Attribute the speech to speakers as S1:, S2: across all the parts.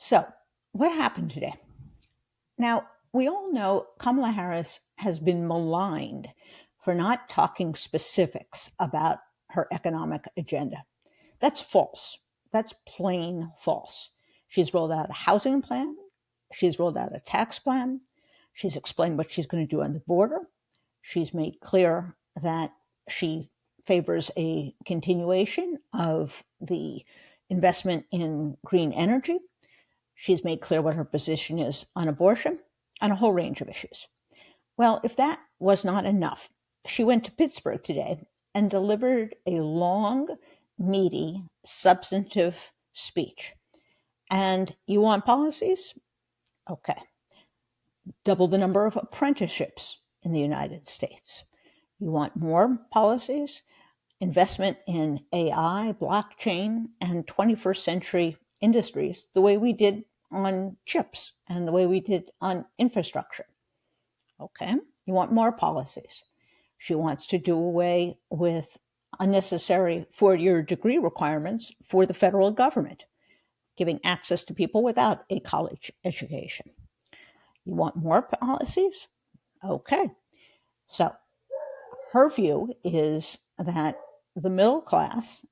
S1: So, what happened today? Now, we all know Kamala Harris has been maligned for not talking specifics about her economic agenda. That's false. That's plain false. She's rolled out a housing plan. She's rolled out a tax plan. She's explained what she's going to do on the border. She's made clear that she favors a continuation of the investment in green energy. She's made clear what her position is on abortion and a whole range of issues. Well, if that was not enough, she went to Pittsburgh today and delivered a long, meaty, substantive speech. And you want policies? Okay. Double the number of apprenticeships in the United States. You want more policies? Investment in AI, blockchain, and 21st century industries, the way we did on chips and the way we did on infrastructure. Okay, you want more policies. She wants to do away with unnecessary four-year degree requirements for the federal government, giving access to people without a college education. You want more policies? Okay. So her view is that the middle class,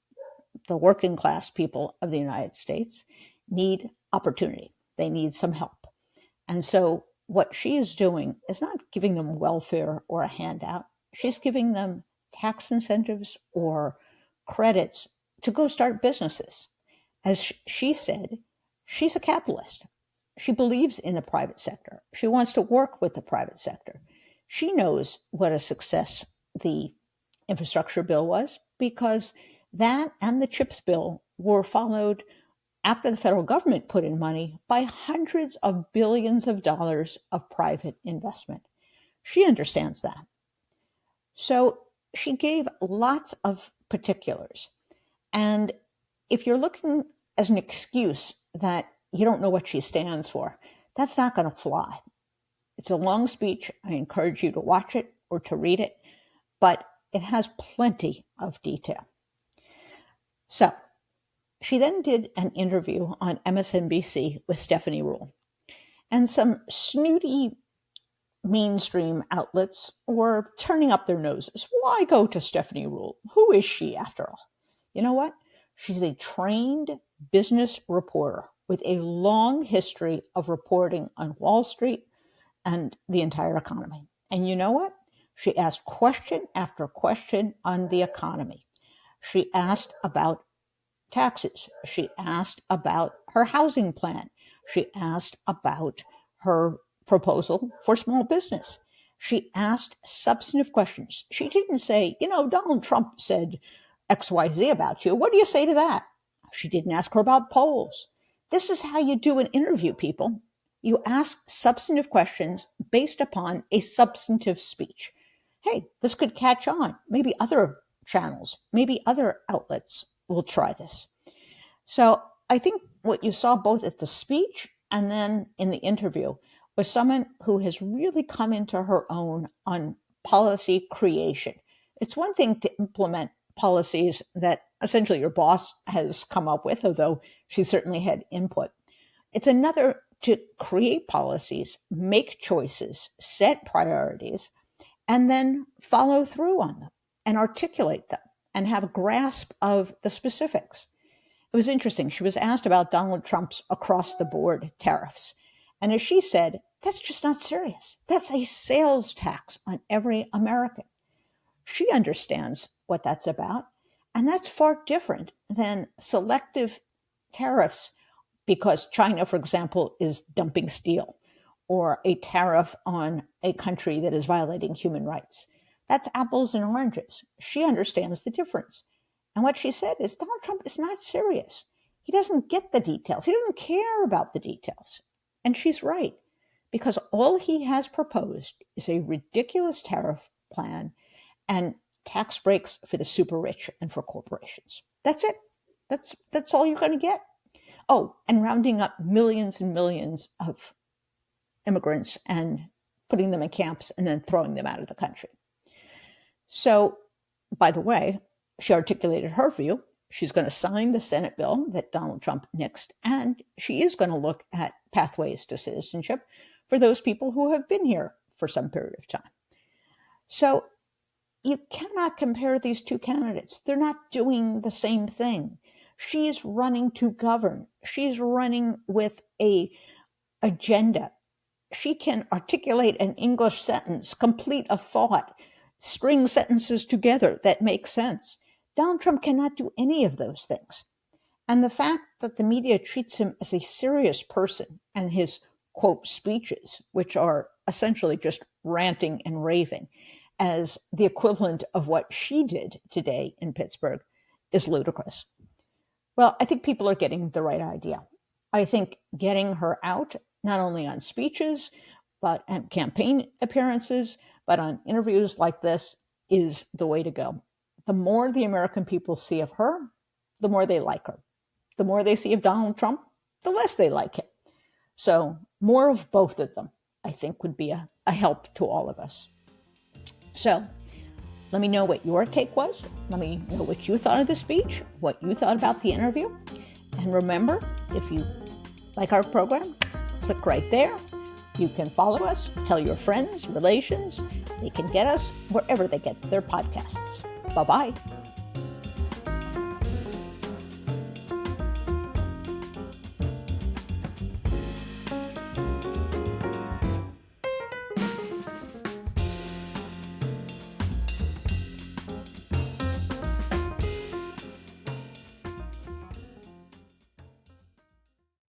S1: the working class people of the United States, need opportunity. They need some help. And so what she is doing is not giving them welfare or a handout. She's giving them tax incentives or credits to go start businesses. As she said, she's a capitalist. She believes in the private sector. She wants to work with the private sector. She knows what a success the infrastructure bill was because that and the CHIPS bill were followed after the federal government put in money by hundreds of billions of dollars of private investment. She understands that. So she gave lots of particulars. And if you're looking as an excuse that you don't know what she stands for, that's not going to fly. It's a long speech. I encourage you to watch it or to read it, but it has plenty of detail. So she then did an interview on MSNBC with Stephanie Ruhle. And some snooty mainstream outlets were turning up their noses. Why go to Stephanie Ruhle? Who is she, after all? You know what? She's a trained business reporter with a long history of reporting on Wall Street and the entire economy. And you know what? She asked question after question on the economy. She asked about taxes. She asked about her housing plan. She asked about her proposal for small business. She asked substantive questions. She didn't say, Donald Trump said XYZ about you. What do you say to that? She didn't ask her about polls. This is how you do an interview, people. You ask substantive questions based upon a substantive speech. Hey, this could catch on. Maybe other channels, maybe other outlets will try this. So I think what you saw both at the speech and then in the interview was someone who has really come into her own on policy creation. It's one thing to implement policies that essentially your boss has come up with, although she certainly had input. It's another to create policies, make choices, set priorities, and then follow through on them and articulate them and have a grasp of the specifics. It was interesting. She was asked about Donald Trump's across the board tariffs. And as she said, that's just not serious. That's a sales tax on every American. She understands what that's about. And that's far different than selective tariffs because China, for example, is dumping steel, or a tariff on a country that is violating human rights. That's apples and oranges. She understands the difference. And what she said is Donald Trump is not serious. He doesn't get the details. He doesn't care about the details. And she's right, because all he has proposed is a ridiculous tariff plan and tax breaks for the super rich and for corporations. That's it. That's all you're going to get. Oh, and rounding up millions and millions of immigrants and putting them in camps and then throwing them out of the country. So, by the way, she articulated her view. She's going to sign the Senate bill that Donald Trump nixed, and she is going to look at pathways to citizenship for those people who have been here for some period of time. So you cannot compare these two candidates. They're not doing the same thing. She's running to govern. She's running with an agenda. She can articulate an English sentence, complete a thought, string sentences together that make sense. Donald Trump cannot do any of those things. And the fact that the media treats him as a serious person and his, quote, speeches, which are essentially just ranting and raving, as the equivalent of what she did today in Pittsburgh, is ludicrous. Well, I think people are getting the right idea. I think getting her out, not only on speeches, but on campaign appearances, but on interviews like this, is the way to go. The more the American people see of her, the more they like her. The more they see of Donald Trump, the less they like him. So more of both of them, I think, would be a help to all of us. So let me know what your take was. Let me know what you thought of the speech, what you thought about the interview. And remember, if you like our program, click right there. You can follow us, tell your friends, relations. They can get us wherever they get their podcasts. Bye-bye.